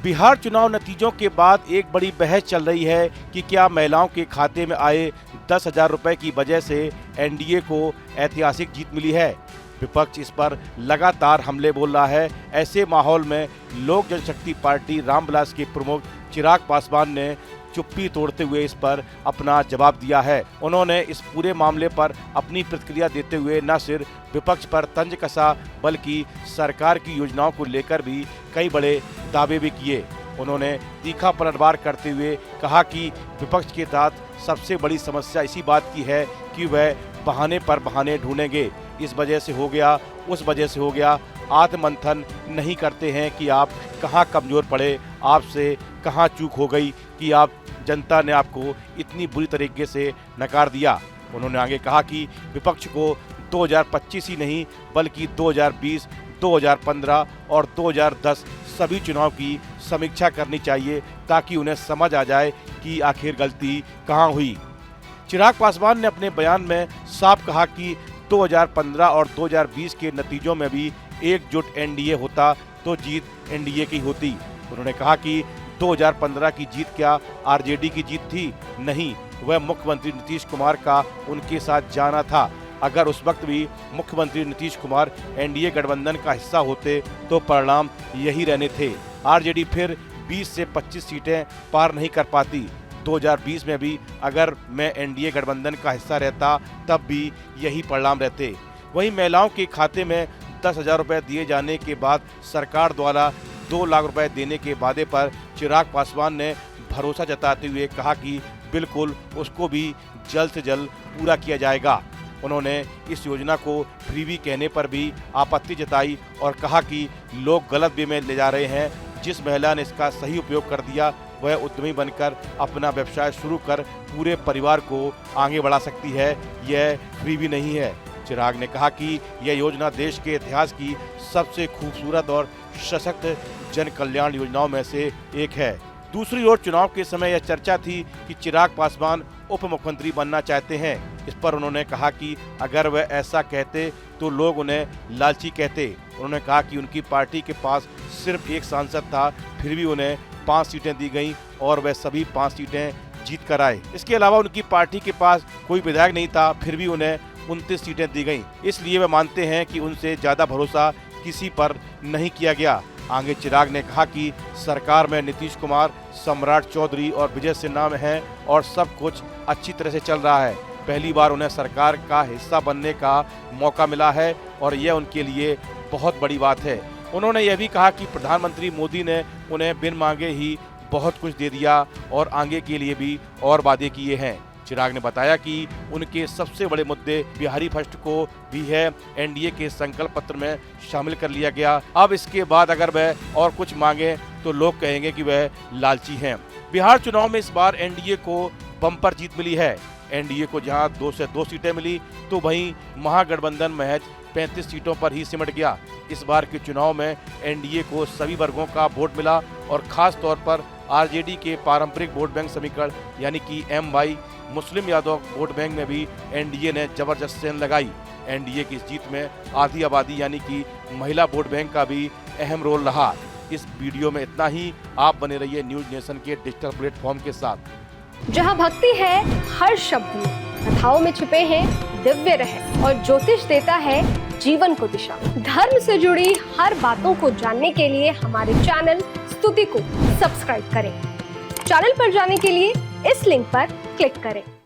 बिहार चुनाव नतीजों के बाद एक बड़ी बहस चल रही है कि क्या महिलाओं के खाते में आए 10,000 रुपए की वजह से एनडीए को ऐतिहासिक जीत मिली है। विपक्ष इस पर लगातार हमले बोल रहा है। ऐसे माहौल में लोक जनशक्ति पार्टी रामविलास के प्रमुख चिराग पासवान ने चुप्पी तोड़ते हुए इस पर अपना जवाब दिया है। उन्होंने इस पूरे मामले पर अपनी प्रतिक्रिया देते हुए न सिर्फ विपक्ष पर तंज कसा बल्कि सरकार की योजनाओं को लेकर भी कई बड़े दावे भी किए। उन्होंने तीखा पलटवार करते हुए कहा कि विपक्ष के साथ सबसे बड़ी समस्या इसी बात की है कि वह बहाने पर बहाने ढूंढेंगे। इस वजह से हो गया, उस वजह से हो गया, आत्ममंथन नहीं करते हैं कि आप कहां कमजोर पड़े, आपसे कहां चूक हो गई कि आप जनता ने आपको इतनी बुरी तरीके से नकार दिया। उन्होंने आगे कहा कि विपक्ष को 2025 ही नहीं बल्कि 2020, 2015 और 2010 सभी चुनाव की समीक्षा करनी चाहिए ताकि उन्हें समझ आ जाए कि आखिर गलती कहां हुई। चिराग पासवान ने अपने बयान में साफ कहा कि 2015 और 2020 के नतीजों में भी एकजुट एनडीए होता तो जीत एनडीए की होती। उन्होंने कहा कि 2015 की जीत क्या आरजेडी की जीत थी? नहीं, वह मुख्यमंत्री नीतीश कुमार का उनके साथ जाना था। अगर उस वक्त भी मुख्यमंत्री नीतीश कुमार एनडीए गठबंधन का हिस्सा होते तो परिणाम यही रहने थे। आरजेडी फिर 20 से 25 सीटें पार नहीं कर पाती। 2020 में भी अगर मैं एनडीए गठबंधन का हिस्सा रहता तब भी यही परिणाम रहते। वहीं महिलाओं के खाते में 10,000 रुपए दिए जाने के बाद सरकार द्वारा 2 लाख रुपए देने के वादे पर चिराग पासवान ने भरोसा जताते हुए कहा कि बिल्कुल उसको भी जल्द से जल्द पूरा किया जाएगा। उन्होंने इस योजना को फ्रीबी कहने पर भी आपत्ति जताई और कहा कि लोग गलत वे में ले जा रहे हैं। जिस महिला ने इसका सही उपयोग कर दिया वह उद्यमी बनकर अपना व्यवसाय शुरू कर पूरे परिवार को आगे बढ़ा सकती है। यह फ्रीबी नहीं है। चिराग ने कहा कि यह योजना देश के इतिहास की सबसे खूबसूरत और सशक्त जन कल्याण योजनाओं में से एक है। दूसरी ओर चुनाव के समय यह चर्चा थी कि चिराग पासवान उप मुख्यमंत्री बनना चाहते हैं। इस पर उन्होंने कहा कि अगर वह ऐसा कहते तो लोग उन्हें लालची कहते। उन्होंने कहा कि उनकी पार्टी के पास सिर्फ एक सांसद था, फिर भी उन्हें 5 सीटें दी गईं और वह सभी 5 सीटें जीत कर आए। इसके अलावा उनकी पार्टी के पास कोई विधायक नहीं था, फिर भी उन्हें 29 सीटें दी गईं। इसलिए वे मानते हैं कि उनसे ज्यादा भरोसा किसी पर नहीं किया गया। आगे चिराग ने कहा कि सरकार में नीतीश कुमार, सम्राट चौधरी और विजय सिन्हा में हैं और सब कुछ अच्छी तरह से चल रहा है। पहली बार उन्हें सरकार का हिस्सा बनने का मौका मिला है और यह उनके लिए बहुत बड़ी बात है। उन्होंने यह भी कहा कि प्रधानमंत्री मोदी ने उन्हें बिन मांगे ही बहुत कुछ दे दिया और आगे के लिए भी और वादे किए हैं। चिराग ने बताया कि उनके सबसे बड़े मुद्दे बिहारी फर्स्ट को भी है एनडीए के संकल्प पत्र में शामिल कर लिया गया। अब इसके बाद अगर वह और कुछ मांगे तो लोग कहेंगे कि वह लालची हैं। बिहार चुनाव में इस बार एनडीए को बम्पर जीत मिली है। एनडीए को जहां 2 से 2 सीटें मिली तो वहीं महागठबंधन महज 35 सीटों पर ही सिमट गया। इस बार के चुनाव में एनडीए को सभी वर्गों का वोट मिला और खास तौर पर आरजेडी के पारंपरिक वोट बैंक समीकरण यानी कि MY Muslim Yadav vote bank में भी एनडीए ने जबरदस्त सेंध लगाई। एनडीए की इस जीत में आधी आबादी यानी कि महिला वोट बैंक का भी अहम रोल रहा। इस वीडियो में इतना ही। आप बने रहिए न्यूज नेशन के डिजिटल प्लेटफॉर्म के साथ। जहां भक्ति है हर शब्द में, कथाओं में छुपे हैं दिव्य रहस्य और ज्योतिष देता है जीवन को दिशा। धर्म से जुड़ी हर बातों को जानने के लिए हमारे चैनल स्तुति को सब्सक्राइब करें। चैनल पर जाने के लिए इस लिंक पर क्लिक करें।